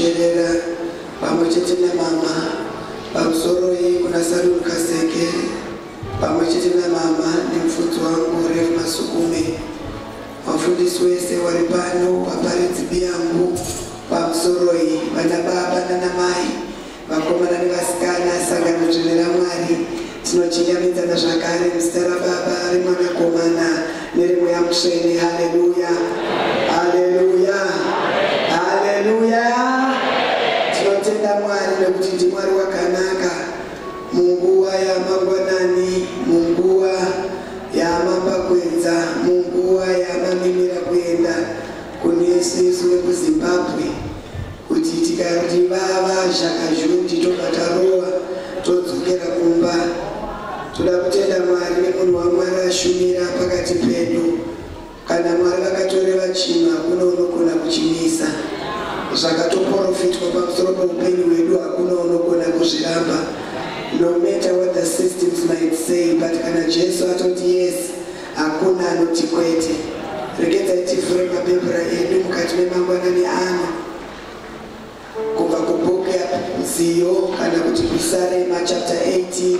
Sherera pamwechete namama pamusoro hii kuna Salum Kaseke pamwechete namama nemfudzi wangu Rev Masukume, wafundisi wese wari pano, vaparidzi biyangu pamusoro hii, vana baba nana mai, vakomana nevasikana, sangano dzvene raMwari, tinochinjamidzana zvakare muzita raBaba remwanakomana neremweya mutsvene. Haleluya, haleluya, haleluya. Tinotenda Mwari nekuti ndiMwari wakanaka, munguva yamangwanani, munguva yamambakwenza, munguva yamamimira kuenda kune Yesu wekuZimbabwe, kuti tikati vava zvakazhundi tobva tarowa todzokera kumba. Toda kutenda Mwari nemunhu waMwari ashumira pakati pedu. Kana Mwari vakatoreva chinhu hakuna unogona kuchimisa. Zvakatoprofitwa pamusoro peupenyu hwedu hakuna unogona kuzviramba. No matter what the systems might say, but kana Jesu atoti yes, hakuna anoti kwete. Regai tivhure mabhebhura edu mukati memangwanani ano, kubva kubhuku yaZiyo kana kuti kuSarema chapter 18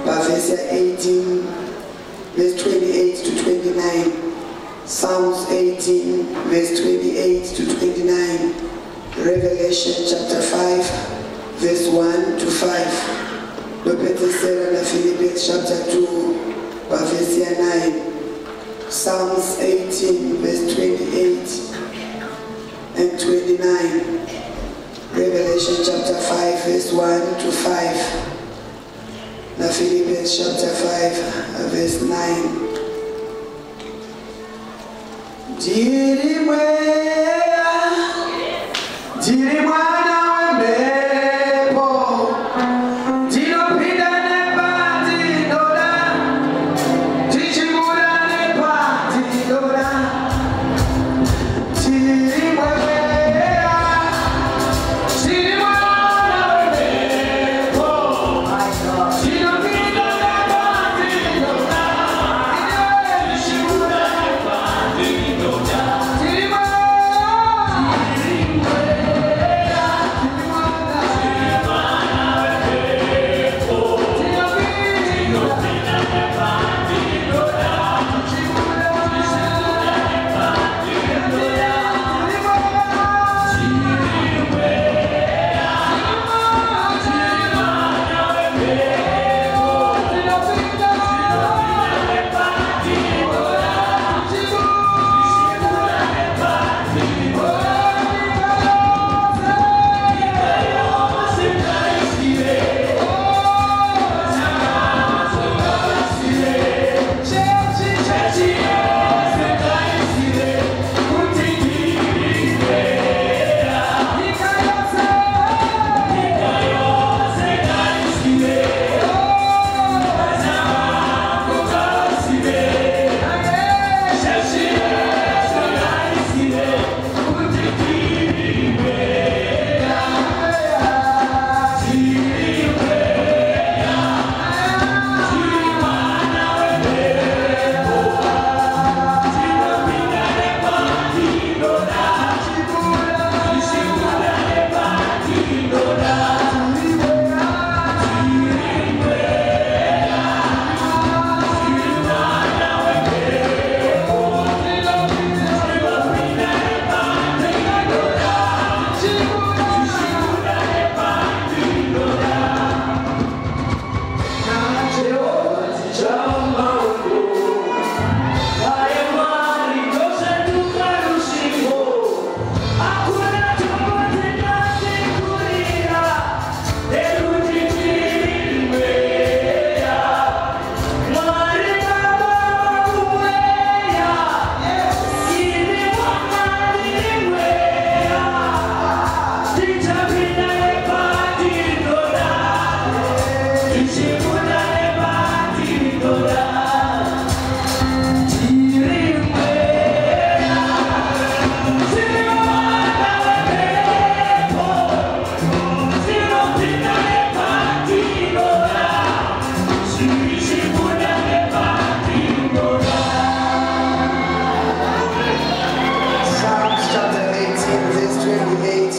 verse 18 verse 28 to 29, Psalms 18 verse 28 to 29, Revelation chapter 5 verse 1 to 5. Lopetesera na Philippians chapter 2 verse 9, Psalms 18 verse 28 and 29, Revelation chapter 5 verse 1 to 5, na Philippians chapter 5 verse 9.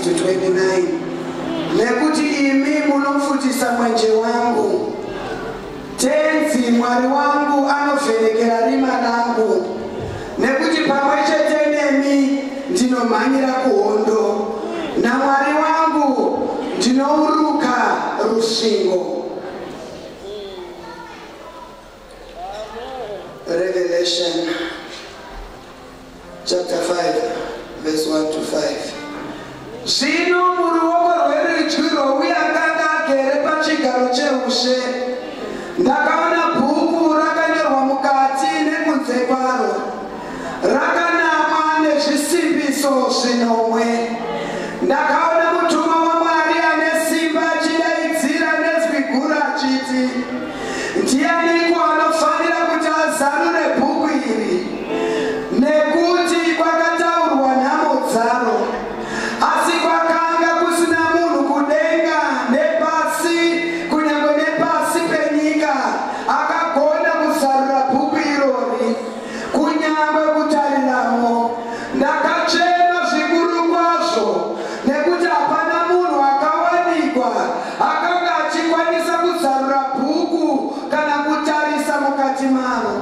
to 29. Nekuti imi munofutisa mwenje wangu, tenzi mwari wangu anovhenekera rima rangu. Nekuti pamwe chete nemi ndinomhanyira kuhondo, naMwari wangu ndinouruka rusvingo. Revelation chapter 5 verse 1 to 5. Zvino muruoko rwerudyi rwouya akanga agere pachigaro cheushe, ndakaona bhuku rakanyorwa mukati nekunze kwaro, rakanamwa nezvisimbiso zvinomwe. Ndakaona mutumwa waMwari ane simba achidaidzira nezwi guru achiti, ndianiko anofanira kuti azarure bhuku iri, nekuti kwakataurwa nhamo dzaro. Asi kwakanga kusina munhu kudenga nepasi, kunyange nepasi penyika, akagona kuzarura bhuku irori, kunyange kutariramo. Ndakachema zvikuru kwazvo, nekuti hapana munhu akawanikwa akanga achikwanisa kuzarura bhuku kana kutarisa mukati maro.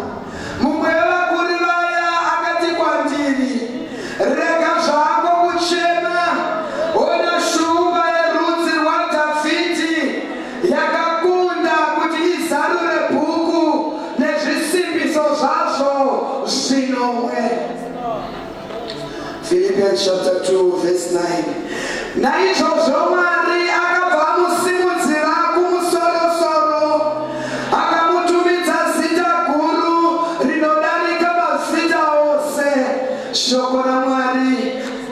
Mumwe wevakuru vaya akati kwandiri, rega zvako kuchema, ona shumba yerudzi rwaDhavhidhi yakakunda kuti izarure bhuku nezvisimbiso zvazvo zvinomwe. Philippians chapter 2 verse 9. Naizvozvo Mwari akabva amusimudzira kumusoro-soro, akamutumidza zita guru rinodarika mazita ose. Shoko raMwari,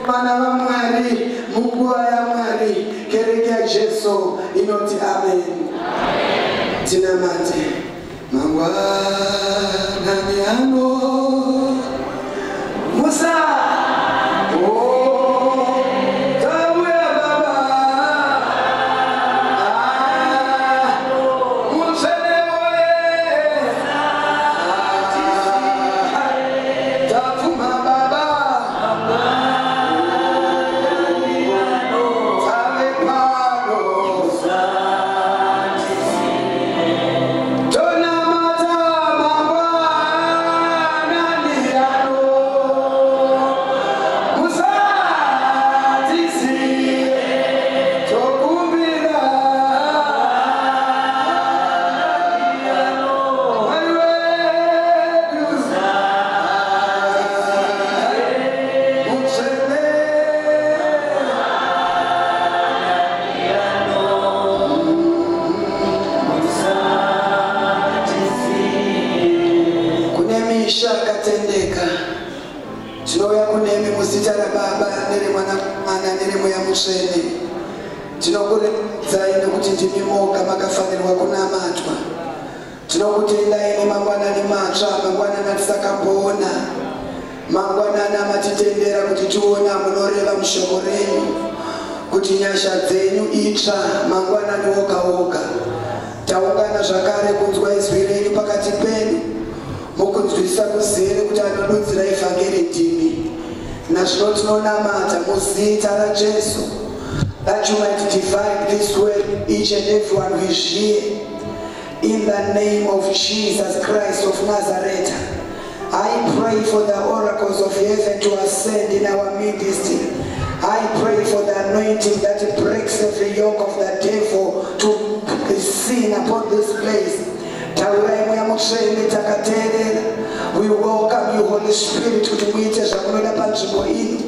vana vaMwari, munguva yaMwari, kereke yaJesu inoti amen. Tinamate. Mangwanani ano Musa. Tinoya kunemi muzita raBaba nereMwanakomana nereMweya Mutsvene. Tinokuremedzai nekuti ndimi moga makafanirwa kunamatwa. Tinokutendai nemangwanani matsva, mangwanani atisakamboona, mangwanani amatitendera kuti tiona munoreva mushoko renyu, kuti nyasha dzenyu itsva mangwanani woga woga. Taungana zvakare kunzwa izwi renyu pakati penyu, mukunzwisa kuzere kuti anodudzira evhangeri ndimi. Nazvino tinonamata muzita raJesu, that you might divide this word each and every one who is here. In the name of Jesus Christ of Nazareth, I pray for the oracles of heaven to ascend in our midst. I pray for the anointing that breaks every yoke of the devil to be seen upon this place. We welcome you, Holy Spirit, kuti muite zvamunoda panzvimbo ino.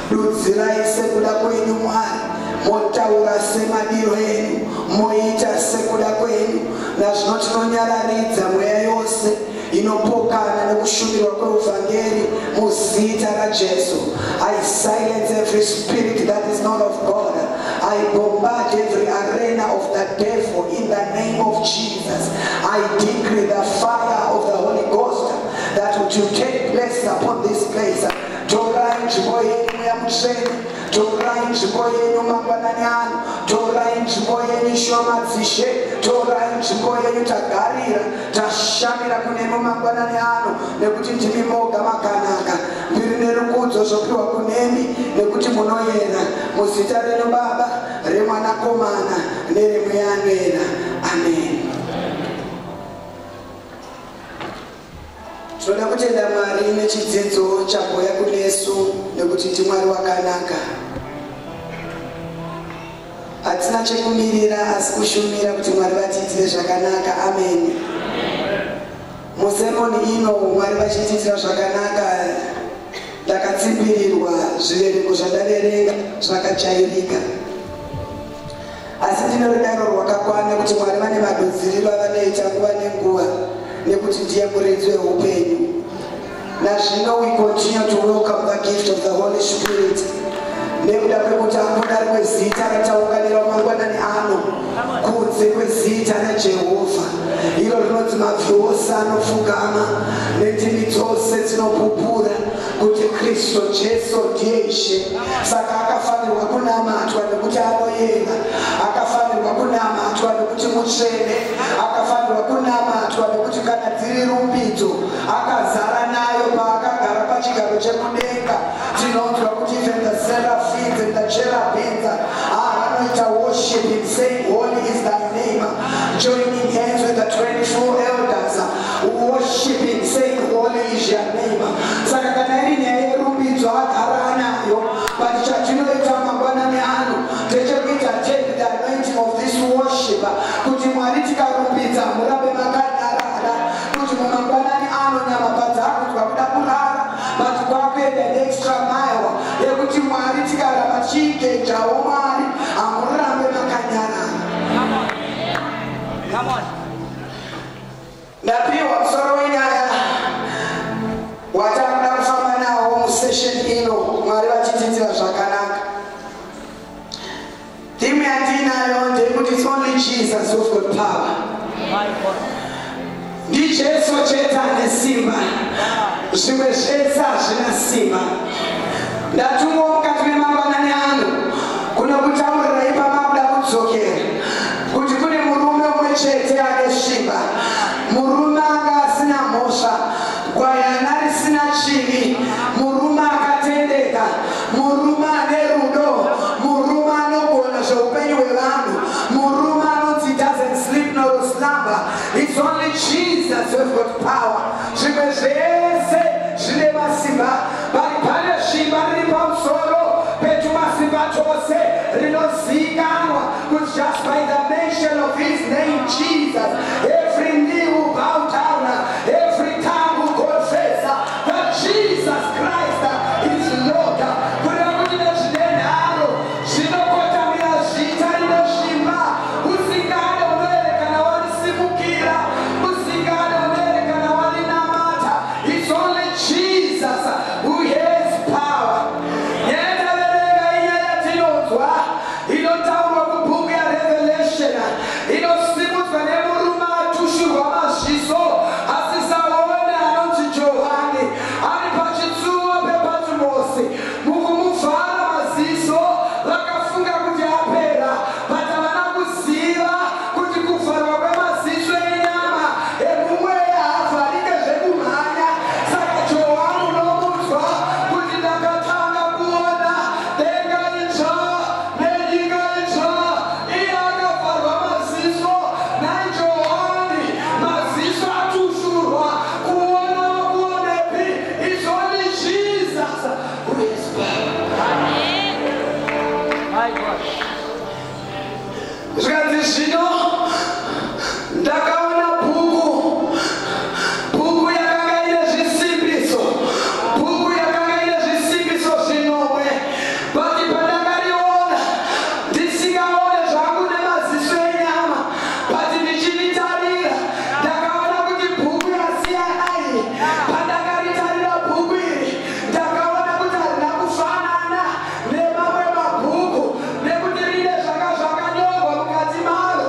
Dudzirai sekuda kwenyu Mwari, motaura semadiro enyu, moita sekuda kwenyu. Nazvino tinonyararidza mweya yose inopokana nekushumirwa kweuvhangeri muzita raJesu. I silence every spirit that is not of God. I bombard every arena of the devil in the name of Jesus. I decree the fire of the Holy Ghost that will take place upon this place. Torai nzvimbo yenyu Mweya Mutsvene, torai nzvimbo yenyu mangwanani ano, torai nzvimbo yenyu shoma dzishe, torai nzvimbo yenyu tagarira, tashamira kunemo mangwanani ano, nekuti ndimi moga makanaka. Mbiri nerukudzi rudzo zvopiwa kunemi nekuti munoyera muzita renyu Baba, reMwanakomana neremweya anoyera. Amen. Tinoda kutenda Mwari nechidzidzo chabhuya kunesu nekuti ndiMwari wakanaka. Hatina chekumirira asi kushumira kuti Mwari vatiitire zvakanaka. Amen. Musermoni ino Mwari vachitiitira zvakanaka, ndakatsipirirwa zvivereko zvandaverenga zvakajairika. Asi ndine rudaro rwakakwana kuti Mwari vane madudziriro avanoita nguva nenguva nekuti ndiye muridzi weupenyu. Nazvino we continue to welcome the gift of the Holy Spirit. Nekuda kwekuti hakuna rimwe zita rataunganira mangwanani ano kunze kwezita raJehovha. Iro rinonzi mabvi ose anopfugama nendimi dzose dzinopupura kuti Kristu Jesu ndiye Ishe. Saka akafanirwa kunamatwa nekuti anoyera, akafanirwa kunamatwa nekuti mutsvene, akafanirwa kunamatwa nekuti kana dziri rumbidzo akazara nayo paakagara pachigaro chekudenga. Tinonzwa kuti even the seraphims and the cherubims vanoita worship saying holy is thy name, joining hands with the 24 elders worshiping saying holy is your name. Saka kana iri nyaya yerumbidzo agara nayo, but chatinoita mangwanani ano ndechekuita take the anointing of this worship kuti Mwari tikarumbidza murambe makanyarara, kuti mumangwanani ano nyama padzakudzwa kuda kurara, but kwakuenda neextra mile yekuti Mwari tikaramba tichigenjawo Mwari hamurambe makanyarara. Come on. Ndapiwa musoro wenyaya watakuda kufamba nawo musession ino Mwari vachitiitira zvakanaka. Theme yatinayo ndeyekuti it's only Jesus who's got power. NdiJesu chete ane simba, zvimwe zvese hazvina simba. Ndatumwa mukati memangwanani ano kuno kutaurira ipapa kuda kudzokera kuti kune murume umwe chete ane simba, murume anga asina mhosva, gwayana risina chivi, murume akatendeka, murume ane rudo, murume anogona zveupenyu hwevanhu, murume anonzi doesn't sleep nor slumber. It's only Jesus who's got power. Zvimwe zvese zvine masimba, bali pane simba riri pamusoro petumasimba tose rinozivikanwa kuti just by the mention of his name Jesus, every knee will bow down, every tongue will confess that Jesus Christ is Lord. Kureva kuti nezvinenharo zvinokotamira zita rinoshimba, usingade unoerekana warisimukira, usingade unoerekana warinamata. It's only Jesus who has power. Yetaverenga inyaya tinonzwa inotaurwa kubhuku yaRevelation, inosimudzwa nemurume atushurwa mazviso asisaona anonzi Johani, ari pachitsuwa pePatimosi. Mukumuvhara maziso vakafunga kuti apera, but havana kuziva kuti kuvharwa kwemaziso enyama emumweya havharike zvekumhanya. Saka Johani unomudzwa kuti ndakatanga kuona denga idzva nenyika idzva, iye akavharwa maziso naJohani, maziso atushurwa kuona kuonepi. It's only Jesus who is power. Zvikati zvino ndakaona bhuku yakanga ine zvisimbiso, bhuku yakanga ine zvisimbiso zvinomwe, but pandakariona ndisingaone zvangu nemaziso enyama, but ndichiritarira ndakaona kuti bhuku yasiyana iyi. Pandakaritarira bhuku iri ndakaona kuti harina kufanana nemamwe mabhuku nekuti rine zvakanyorwa mukati maro.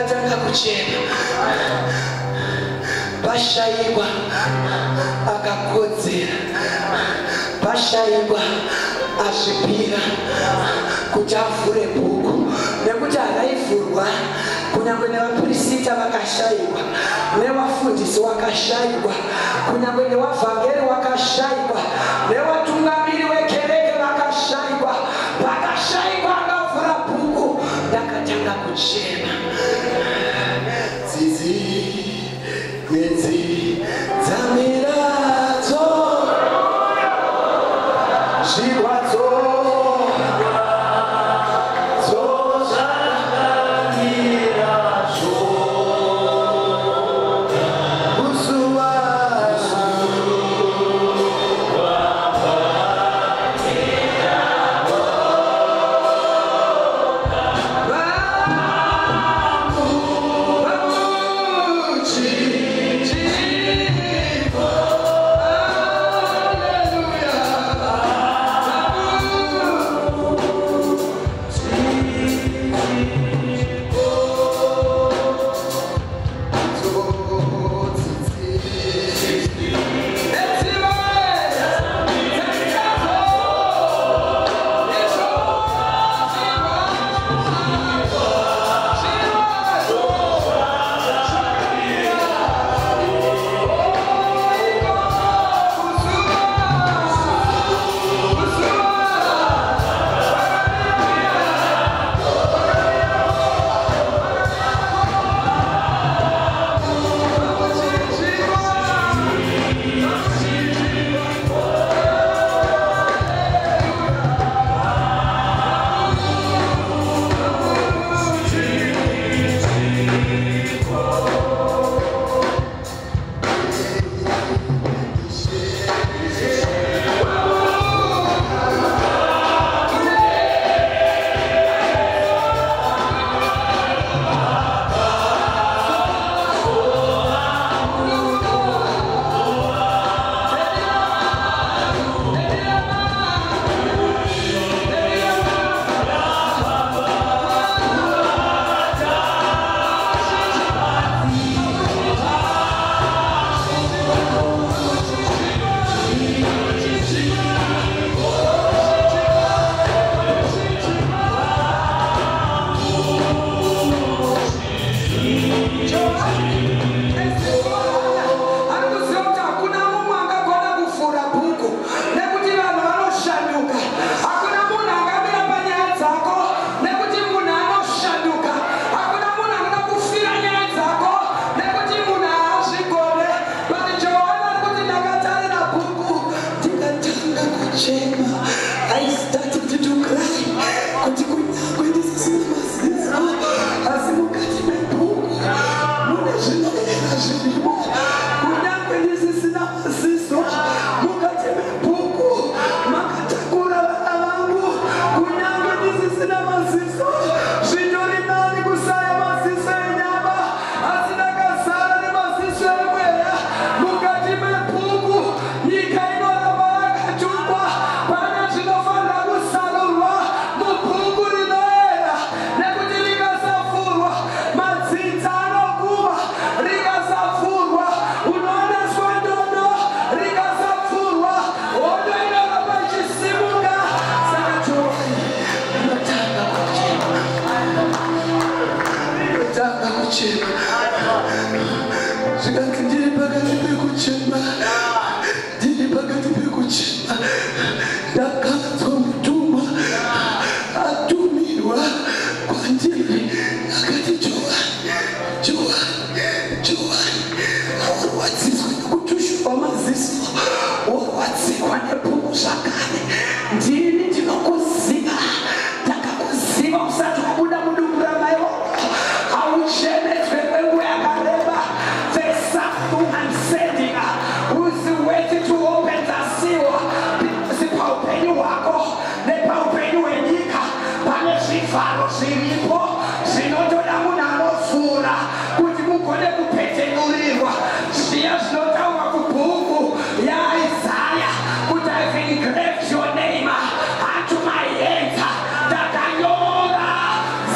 ndakatanga kuchema. Pashaikwa akakodzera, pashaikwa asvipira kuti avhure bhuku, nekuti akaivhurwa kunyange nevaprista vakashaikwa, nevafundisi vakashaikwa, kunyange nevavhangeri vakashaikwa, nevatungamiri vekereke vakashaikwa. Vakashaikwa akavhura bhuku, ndakatanga kuchema. Mwedzi dzamiradzo zvirwadzo dzozvakangirazvo kusuva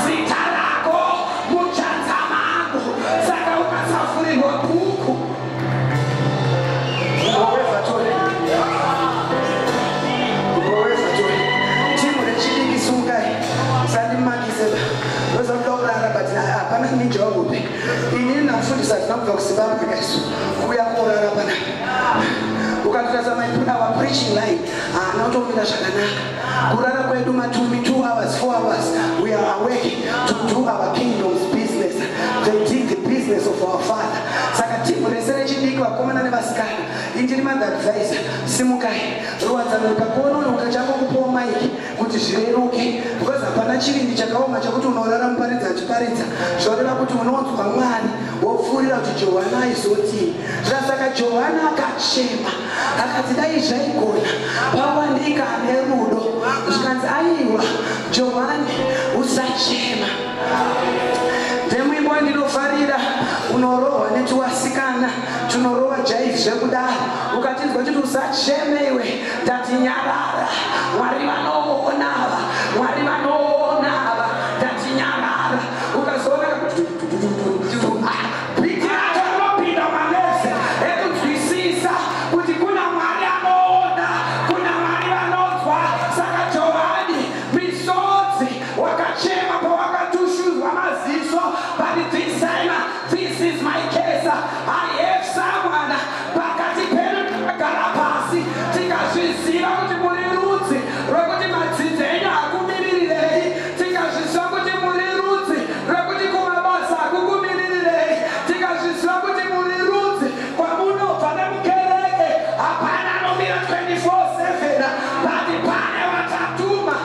Zita lako muchanzama ini namfundisa tinobva kuZimbabwe kaisu kuya korara pana ukatotasa our preaching line anotomira zvakanaka kurara kwedu matumi 2 hours 4 hours we are awake to do our kingdom's business, the business of our Father. Saka timu resere chidiki vakomana nevasikana injiri madadvisor simukai ruwadzanuka kuona ukachanga kupuwa maiki kuti zvireruke because hapana chirindi chakaoma chakuti unorara muparidzi achiparidza zvoreva kuti unonzwa Mwari wopfuurira kuti Johana aizoti saka Johana akachema akati dai zvaigona pawandika nerudo zvikanzi aiwa Johani usachema. Ndemwimbo ndinofarira unorohwa netuwasikana tunorohwa jaivi zvekudaro ukatinzwa kuti usacheme iwe ndatinyarara Mwari vanoona ava Mwari vanoona ava ndatinyarara ukazoona pitiratonopinda manese ekunzwisisa kuti kuna Mwari anoona kuna Mwari vanonzwa. Saka Johani misodzi wakachema pawakatushudzwa maziso but this time this is my case. I have someone pakati penu takagara pasi tikazviziva kuti muri rudzi rwekuti madzidzi enyu hakumirirei tikazviziva kuti muri rudzi rwekuti kumabasa hakukumirirei tikazviziva kuti muri rudzi kwamunobva nemukereke hapana anomira 24/7 but pane vatatuma.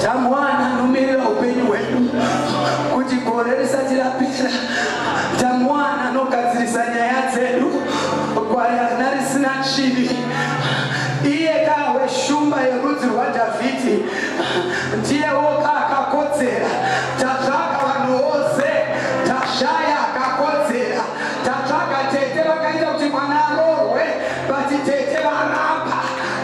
Tamwana nomirira upenyu hwedu kuti gore risati rapera. Tamwana nogadzirisa nyaya dzedu gwana risina chivi. Iye kawe shumba yerudzi rwaDhavhidhi ndiyewo akakodzera. Tatsvaga vanhu vose tashaya akakodzera. Tatsvaga tete vakaita kuti mwana arohwe but tete varamba.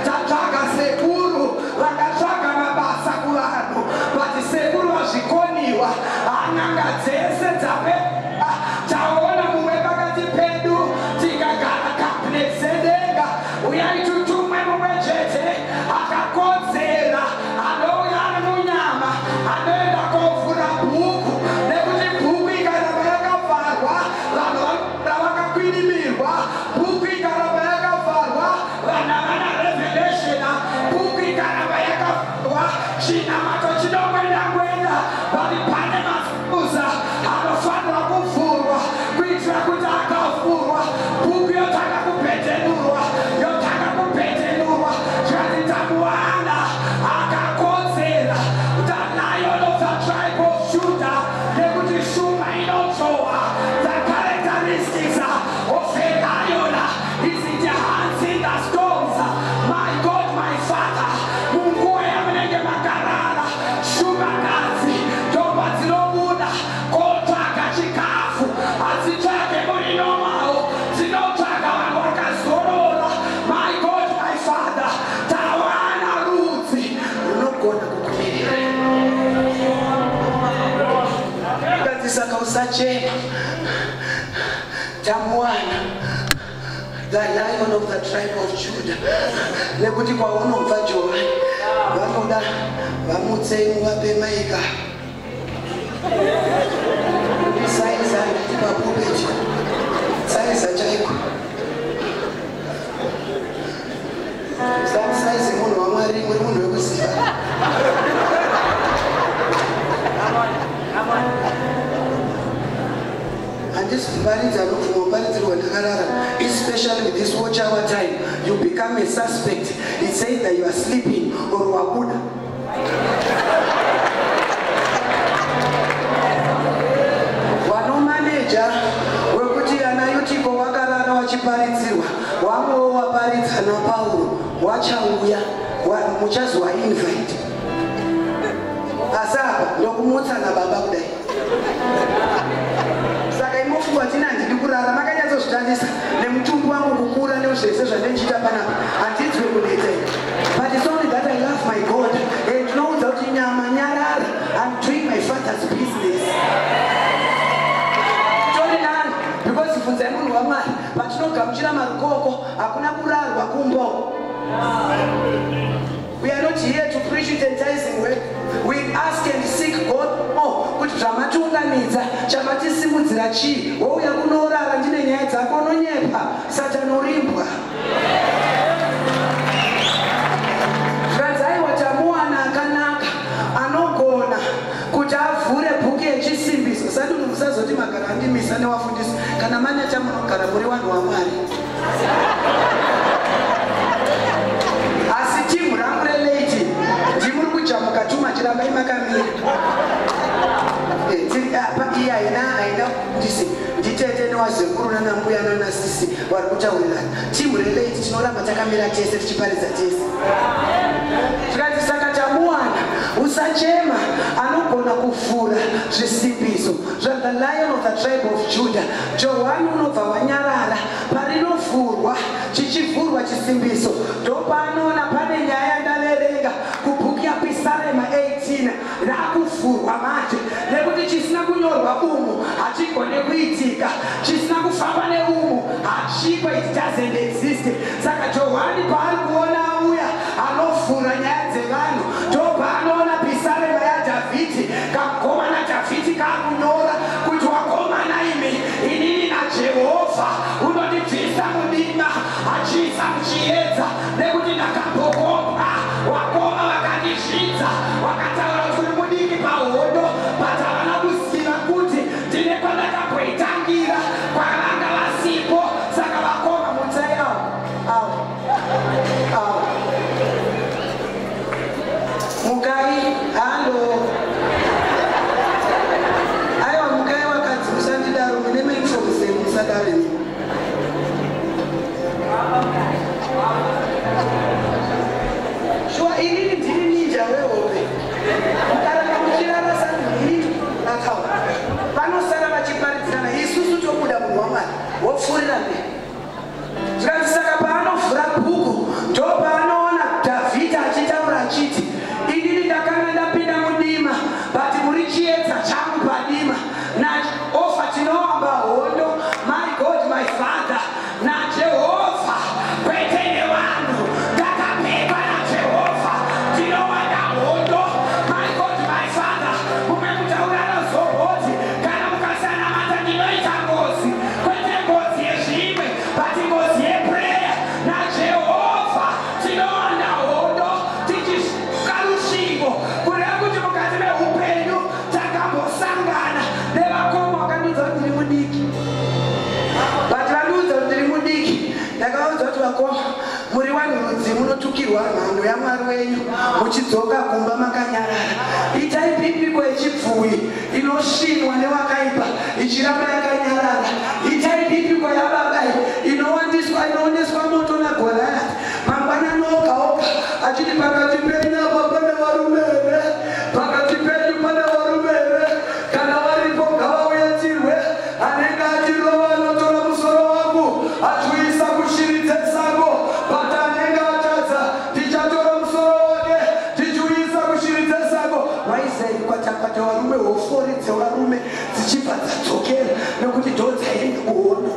Tatsvaga sekuru vakatsvaga mabasa kuvanhu but sekuru vazvikoniwa ananga dzese dzapera. Taona mumwe pakati pedu tikagara cabinet sedenga uyai tutumwe mumwe chete akakodzera anouya ari munyama anoenda kovhura bhuku nekuti bhuku ikaramba yakavharwa vanhu vakakwirimirwa. Bhuku ikaramba yakavharwa vanhu havana revelation. Bhuku ikaramba yakavharwa chinamato chinongwenda vari pane mafuza anofanira kuvhurwa kuitira kuti akavhurwa bhuku yotanga kupetenurwa zvati Tamwana akakodzera the Lion of the tribe of Judah nekuti shumba inotsvowa. The characteristics of a lion is in the hands in the storms. My God, my Father, munguva yamunenge magarara shumbakadzi ndomba dzinobuda kotsvaga chikafu hadzitsvage muri nomawo dzinotsvaga vanhu vakazorora. My God, my Father, tawana rudzi runogona kukumirira. Saka usachema. Tamwana the Lion of the tribe of Judah nekuti kwaunobva Johani vanoda vamutsei muvape maika saiza ndipapupeti saiza chaiko saizi munhu waMwari muri munhu wekuziva. Handisi kuparidza nobvumo ndinoparidzirwa ndakarara, especially with this watch hour time, you become a suspect. It says that you are sleeping or wabuda. Wanomaneja wekuti ana Yutiko wakarara wachiparidzirwa, wamwewo waparidza naPauro wachauya, muchazwa invite. Asapa ndokumutsa nababa kudai. Saka imofungwa tina ndiri kurara makanyatsozvitandisa nemutumbi wangu kukura nezvese zvandichita panapa handinzwe kuneta. But it's only that I love my God and ndinoudza kuti nyama nyarara, I'm doing my father's business. Tori nani because ibvunzai munhu waMwari patinogamuchira marukoko hakuna kurarwa kumbo. We are not here to preach it enticing word. We ask and seek God more. Kuti zvamatiunganidza chamatisimudzira chii? Wouya kunorara ndine nyaya dzako unonyepa, Satani urimbwa. Zvadzaiwa tamuwana akanaka anogona kuti avhure bhuku yechisimbiso. Sati munhu musazoti magara andimisa newafundisi kana mane chamunogara muri vanhu vaMwari. Asi timu rangu relate ndimuri kujamuka tuma chirambai makamira. Iye haina kundisi nditete newazekuru nanambuya nanasisi vari kutaurirana. Timu relate tinoramba takamira tese tichiparidza tese. Tikati saka tamuwana usachema anogona kufura zvisimbiso zvaThe Lion of the Tribe of Judah. Johani unobva wanyarara parinofurwa chichivhurwa chisimbiso ndopanoona pane nyaya yandaverenga kubhuku yaPisarema 18 rakuvhurwa manje nekuti chisina kunyorwa umu hachigone kuitika, chisina kufamba neumu hachipo, it doesn't exist. Saka Johani paari kuona auya anovhura nyaya dzevanhu ndopanoona Pisarema yaDhavhidhi, kakomana Dhavhidhi kakunyora kuti wakomana imi inini naJehovha unondibvisa mudima achiisa muchiedza nekuti ndakapokopa. Wakoma vakandizvidza vakataura kuti mudiki pahondo, but havana kuziva kuti ndine kwandakapoitangira kwavanga vasipo. Saka vakoma mutsai avo mukai halo aiwa mukai wakadzi musandidaro mune maifomse musadare. Shua inini ndiri ninja wehope mukaranga muchirara sanhuiri nakao vanosara vachiparidzirana isusu tobuda munhu waMwari wopfuurira mberi. Zvikanzi saka paanovhura bhuku ndopaanoona Dhavhidhi achitaura achiti inini ndakanga ndapinda mudima but muri chiedza changu padima naOfa tinovamba hondo, my God my Father, naJehovha kwete nevanhu. Ndakapekwa naJehovha tinovanda hondo, my God my Father. Mumwe mutaura nezoroti kana mukasanamata ndinoita ngozi, kwete ngozi yezvimwe but ngozi yeprayer. naJehovha tinovanda hondo tichisvika rusvingo kureva kuti mukati meupenyu takambosangana nevakoma vakandiudza kuti ndiri mudiki. But vandiudza kuti ndiri mudiki ndakavaudza kuti vakoma muri wanhurudzi munotukirwa mhando yaMwari wenyu muchidzoka kumba makanyarara. Itai pipiko yechibvuyi inosvinwa nevakaipa ichiramba yakanyarara. Itai pipiko yababai inoondeswa moto naGoriathi mangwanani oga oga achiti pakati penyu apa pane varume here, pakati penyu pane varume here, kana varipo ngavauyatirwe. Anenge achirova anotora musoro wangu achiuisa kushiri dzesango, but anenge atadza tichatora musoro wake tichiuisa kushiri dzesango. Waizai kwatakwata varume hofori dzevarume dzichibva dzadzokera nekuti ndo dzaende kuhondo.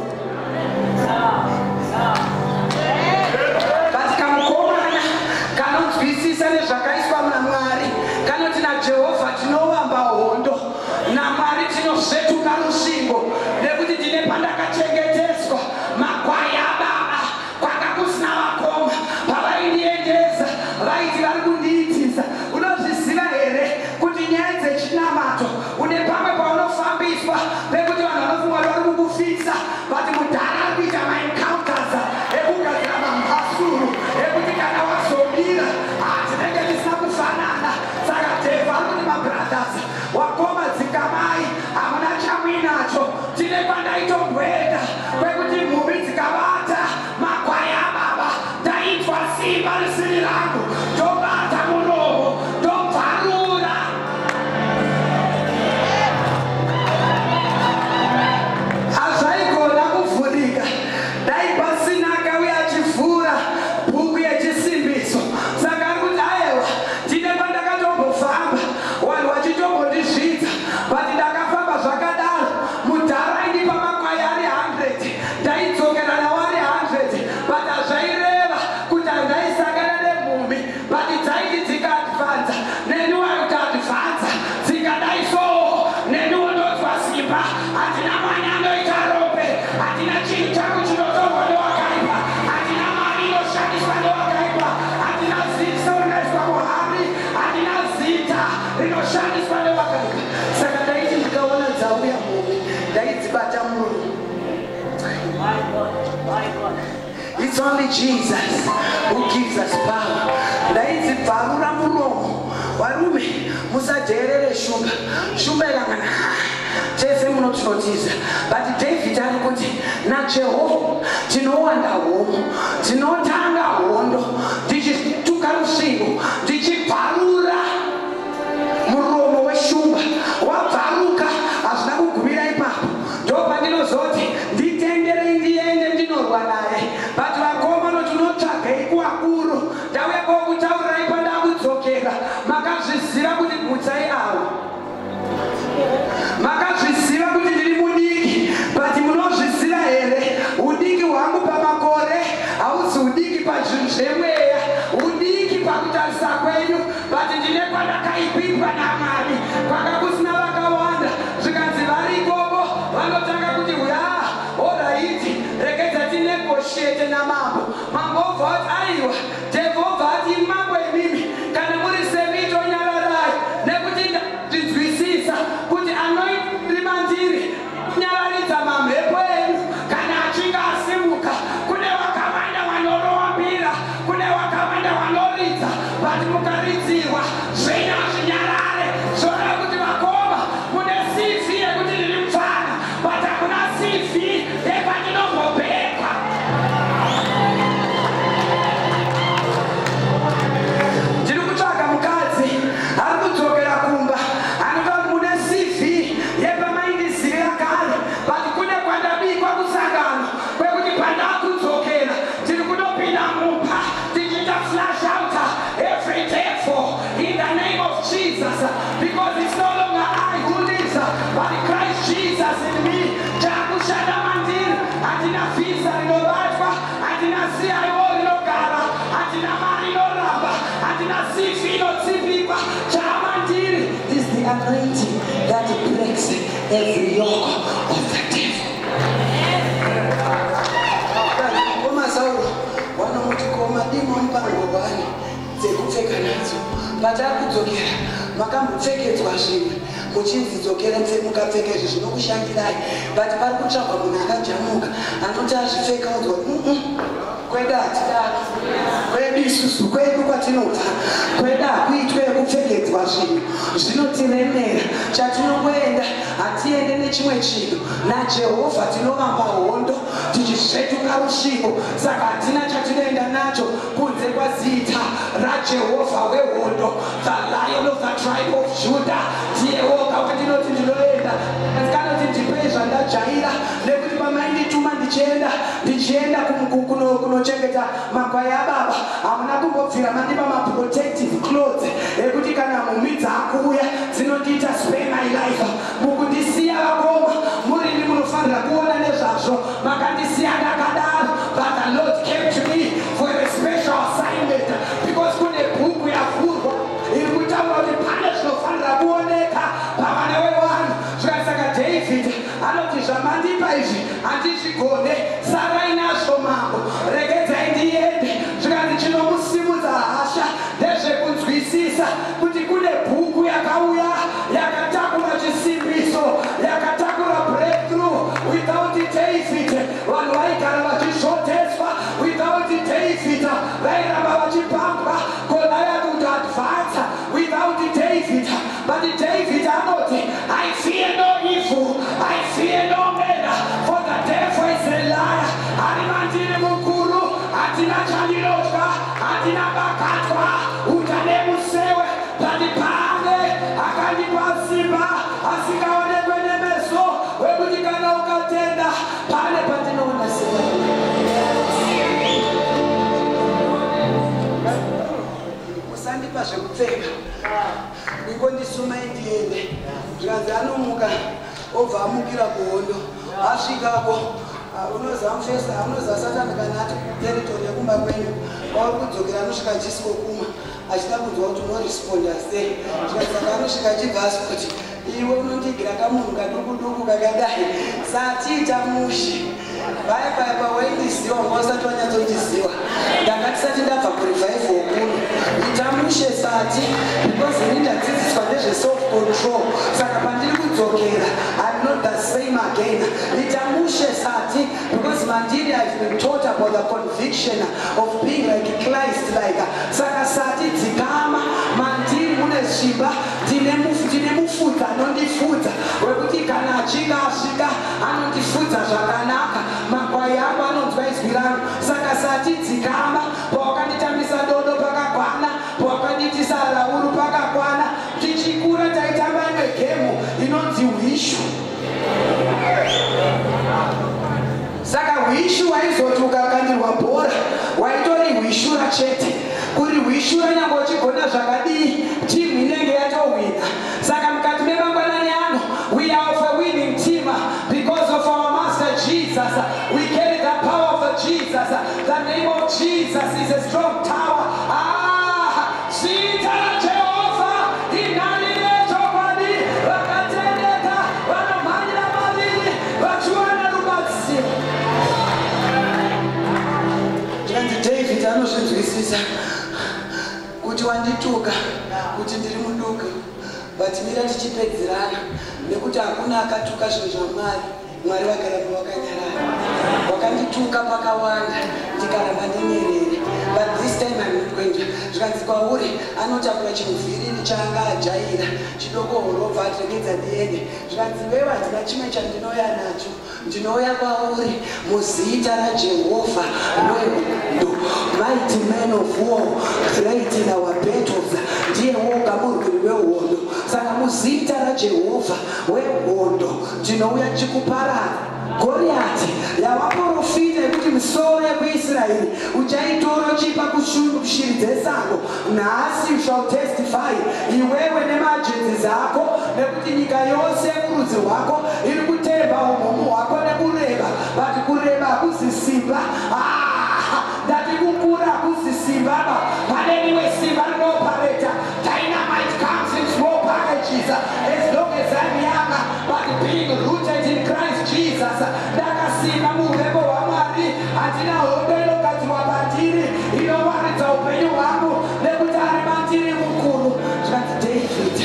simba risini rangu ndobata muromo ndobvarura. Hazvaigona kuvhurika dai pasina akauya achivhura bhuku yechisimbiso. Saka ari kuti aiwa tine pandakatombofamba vanhu vachitombondizvidza but ndakafamba zvakadaro mudhara indipa makwai ari 100 ndaidzokera nawo ari 100 but hazvaireva kuti handaisangana nemhumbi but dzaiti dzikaadvanza neniwo aitadvanza dzikadai so neniwo ndonzwa simba. Hatina mwanya anoita rope, hatina chinhu changu chinotorwa newakaipa, hatina mari inoshandiswa newakaipa, hatina ziso rinoiswa muhari, hatina zita rinoshandiswa newakaipa. Saka ndaiti ndikaona dzauya mhumbi ndaidzibata muromo. It's only Jesus who gives us power. Ndaidzibvarura muromo. Varume musateerere shumba. Shumba ikangana tese munotunotiza but David ari kuti naJehovha tinowanda homo, tinotanga hondo, ndichituka rusvingo, ndichibvarura muromo weshumba. Wabvaruka hazvina kugumira ipapo, ndopandinozoti nditenderei ndiende ndinorwa naye. But vakomana tinotsvagei kuwakuru, ndauya kokutaurirai pandakudzokera. Makazviziva kuti mutsai avo, makazviziva kuti ndiri mudiki but munozviziva here udiki hwangu pamakore hausi udiki pazvinhu zvemweya, udiki pakutarisa kwenyu but ndine kwandakaipipwa naMwari kwanga kusina vakawanda. Zvikanzi vari ikoko vanotanga kuti oraiti regedza tinegoshete namambo. Mambo obva kuti aiwa Jehovha ati mambo emimi kana muri semito nyararai nekuti ndinzwisisa kuti anoirima ndiri nyararidza mamhepo enyu kana achinge asimuka. Kune vakawanda vanorowambira, kune vakawanda vanoridza but mukaridzirwa zvenyu hazvinyarare. Zvoda kuti vakoma mune CV yekuti ndiri mufana but hakuna CV yepandinombobhekwa. Ndiri kutsvaga mukadzi ari kudzokera kumba anototi mune CV yepamaindizivira kare but kune kwandabikwa kusangano kwekuti pandakudzokera ndiri kunopinda mumba tichiita flash out every day for in the name of Jesus, because it's no longer I who lives but Christ Jesus in me. Chakushanda mandiri hatina visa rinobatwa, hatina CIO rinogara, hatina mari inoramba, hatina CV inotsipikwa. Chamandiri is the anointing that breaks every yoke of the devil. Koma Sauro wanomuti koma dimo mpango wani dzekupfeka nadzo patakudzokera makambopfekedzwa zvimwe muchinzidzokera mukapfeka izvi zvinokushandirai but pari kutsvagwa munhu akajamuka anoti azvipfeka udzwa kwedu hatidaro, kwedu isusu, kwedu kwatinobva, kwedu hakuitwe kupfekedzwa zvinhu zvinotiremera. Chatinongoenda hatiende nechimwe chinhu, naJehovha tinovamba hondo tichisvetuka rusvingo. Saka hatina chatinoenda nacho kunze kwazita raJehovha wehondo, the Lion of the tribe of Judah. Ndiyewoga kwatinoti ndinoenda, kanoti ndipei zvandajaira, nekuti pamaindituma ndichienda kunochengeta makwai ababa hamuna kumbobvira mandipa maprotective clothes ekuti kana mhumbi dzakuuya dzinondiita spare my life. Mukundisiya vakoma murimi munofanira kuona nezvazvo, makandisiya ndakadaro, but the Lord came to me for a special assignment because kune bhuku yavhurwa iri kutaura kuti pane zvinofanira kuoneka pavana vevanhu. Saka David anoti zvamandipa izvi handizvigone, sarai nazvo mambo, regedzai ndiende. Zvikanzi chinomusimudza hasha ndezvekunzwisisa kuti kune bhuku yakauya yakatakura chisimbiso, yakatakura breakthrough. Without David vanhu vaigara vachishoteswa, without David vairamba vachipambwa, Goliath would advance without David. But David anoti, I fear no evil, I fear no man, for the devil is a liar. Harimandiri mukuru, hatina chandinotya, hatina bakatwa utane musewe pandipane akandipa simba asikaonekwe nemeso wekuti kana ukatenda pane patinoona simba. Musandipa zvekupfeka ingondisuma indiende zvikanzi anomuka obva amukira kuhondo asvikako unozamufesa unoza Satani kana ati kuteritori yekumba kwenyu kwauri kudzokera anosvika chisikokuma achida kunzwa kuti unoresponda sei zvikasaka anosvika achibva asi kuti iwe unondigira kamunhu kadukuduku kakadai satiita mushi vaipaipa waindiziva wanga usati wanyatsondiziva ndanga tisati ndabva kurivhaivho kuno itamushe sati because ini ndadzidziswa nezveself control saka pandiri kudzokera I'm not the same again. Itamushe sati because mandiri I've been taught about the conviction of being like Christ like saka sati dzikama mandiri mune zviba tine mufudza anondifudza wekuti kana achinga asvika anondifudza zvakanaka makwai angu anonzwa izwi rangu saka sati dzikama pawakanditambisa dodo pakakwana pawakanditisa rauru pakakwana tichikura taitamba imwe gemu inonzi hwishu saka hwishu waizoti ukakandirwa bhora waitori hwishura chete kuri hwishura nyange uchigona zvakadii timu inenge yatowina saka mukati memangwanani ano we are of a winning team because of our master Jesus. We carry the power of Jesus. The name of Jesus is a strong tower. Zita la Jehova inalileta kwani wakatendeka wanomanya madini wachuana rubazi. David anozvinzwisisa kuti wandituka kuti ndiri muduku but mira tichipedzerana nekuti hakuna akatuka zvinhu zvaMwari. Mwari vakaramba vakanyarara wakandituka pakawanda ndikaramba ndinyerere but this time I'm not going to zvikanzi kwauri anotakura chimuvhiriri chaanga ajaira chidoko horobva atiregedza ndiende zvikanzi wewe handina chimwe chandinouya nacho ndinouya kwauri muzita raJehovha wehondo mighty man of war great in our battles ndiye woga murwiri wehondo saka muzita raJehovha wehondo ndinouya chikuparara Goliath yavaprofita yekuti misoro yekuIsraeri uchaitora uchipa kushiri dzesango nhasi you shall testify iwewe nemajenzi zako nekuti nyika yose kurudzi rwako iri kutemba umhomu hwako nekureba but kureba hakuzi simba ndati kukura hakuzi simba pane rimwe simba rinopareta dynamite comes in small packages as long as I'm young but being rooted in Christ Jesus ndakasimba muumhembo hwaMwari hatina hondo inogadzirwa pandiri inowaridza upenyu hwangu nekuti ari mandiri mukuru zvikanzi David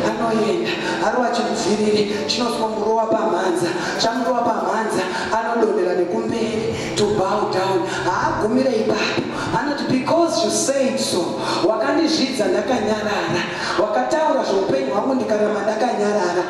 anoenda arova chimuvhiriri chinoswa murowa pamhanza chamurowa pamhanza anodonhera nekumberi to bow down haagumire ipapo anoti because you said so wakandizvidza ndakanyarara wakataura zveupenyu hwangu ndikaramba ndakanyarara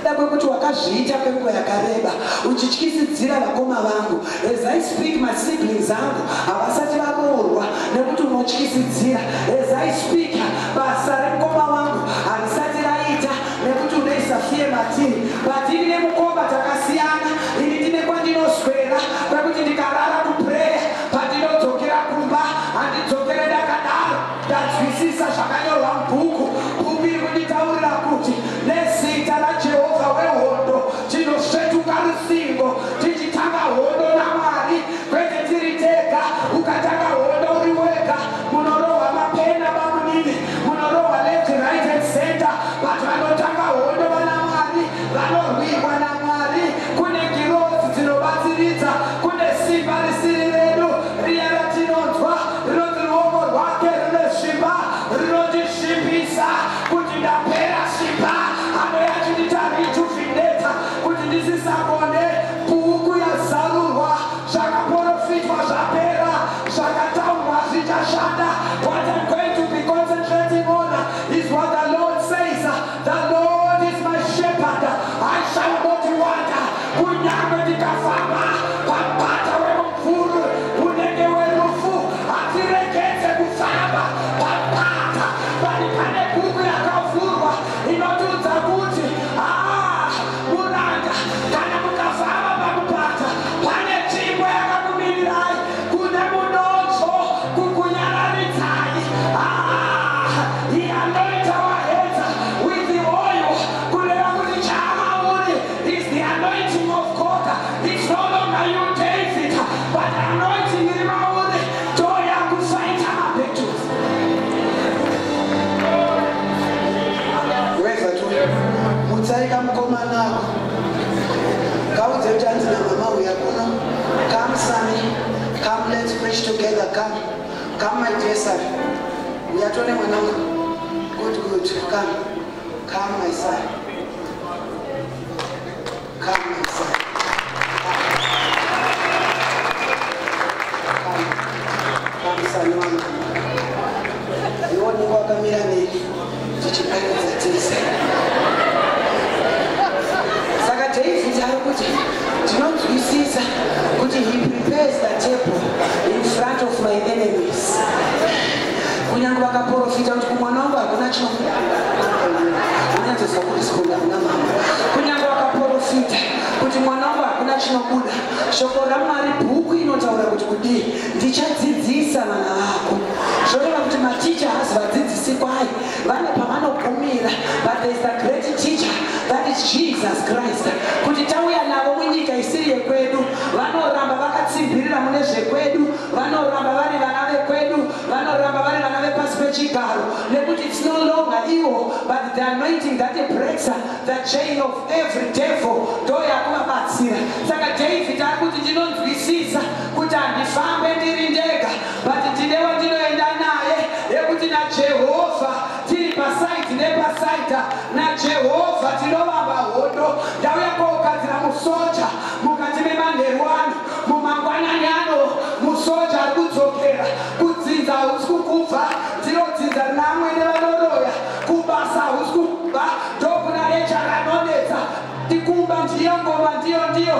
da kwekuti wakazviita kwenguva yakareba uchityisidzira vakoma vangu as I speak my siblings angu havasati varoorwa nekuti unotyisidzira as I speak basa remukoma wangu harisati raita nekuti unoisa fiye matiri but ini nemukoma takasiyana ini ndine kwandinoswera kwekuti ndikarara kupreya pandinodzokera kumba handidzokere ndakadaro ndanzwisisa zvakanyorwa mubhuku bhuku iri kunditaurira kuti nezita raJehovha wehondo tinosvetuka rusingo tichitanga hondo naMwari kwete tiri tega ukatanga hondo uri wega munorohwa mapena mamunini munorohwa left right and center but vanotanga hondo vanaMwari vanorwirwa naMwari kune girozi dzinobatsiridza kune simba risiri redu riya ratinonzwa rinoti ruoko rwake runesvimba rinotisvibisa kuti ndapera simba anoyachinditarituvhineta kuti ndisisakone bhuku yazarurwa zvakaprofitwa zvapera zvakataurwa zvichashanda. What I'm going to be concentrating on is what the Lord says. The Lord is my shepherd, I shall not want. Kunyange ndikafamba pambata wemumvuri unenge werufu hatiregedze kufamba Come my dear son. We are told good. Come my son. Come my son. Come son wangu. Yoni wakamira nini? Tichipeleza tisa. Saka David alikuti tinonzwisisa kuti he prepares the table in front of my enemies. Kunyangu wakaprofita kuti kumwana wangu hakuna chinokuda. Unatesa kuti sikunda kuna mama. Kunyangu wakaprofita kuti mwana wangu hakuna chinokuda. Shoko raMwari bhuku inotaura kuti kudii ndichadzidzisa vana vako. Zvoreva kuti maticha hazivadzidzisi kwai vane pavanogumira, but there is the great teacher that is Jesus Christ. Kuti tauya navo munyika isiri yekwedu vanoramba vakatsimbirira mune zvekwedu, vanoramba vari vana vekwedu, vanoramba vari vana vepasi pechigaro, nekuti it's no longer ivo but the anointing that breaks the chain of every devil ndoyakuvabatsira. Saka David ari kuti ndinonzwisisa kuti handifambe ndiri ndega, but ndinewo ndinoenda naye, yekuti naJehovha tiri pasaidi nepasaida, naJehovha tinovamba hondo. Ndauya koogadzira musoja mukati memanheru ano, mumangwanani ano musoja ari kudzokera kudzinza hausi kukubva, ndinodzinza namwene vanoroya kubasa hausi kubva, ndokuna recha ranonetsa tikumba ndiyo ngoma ndiyo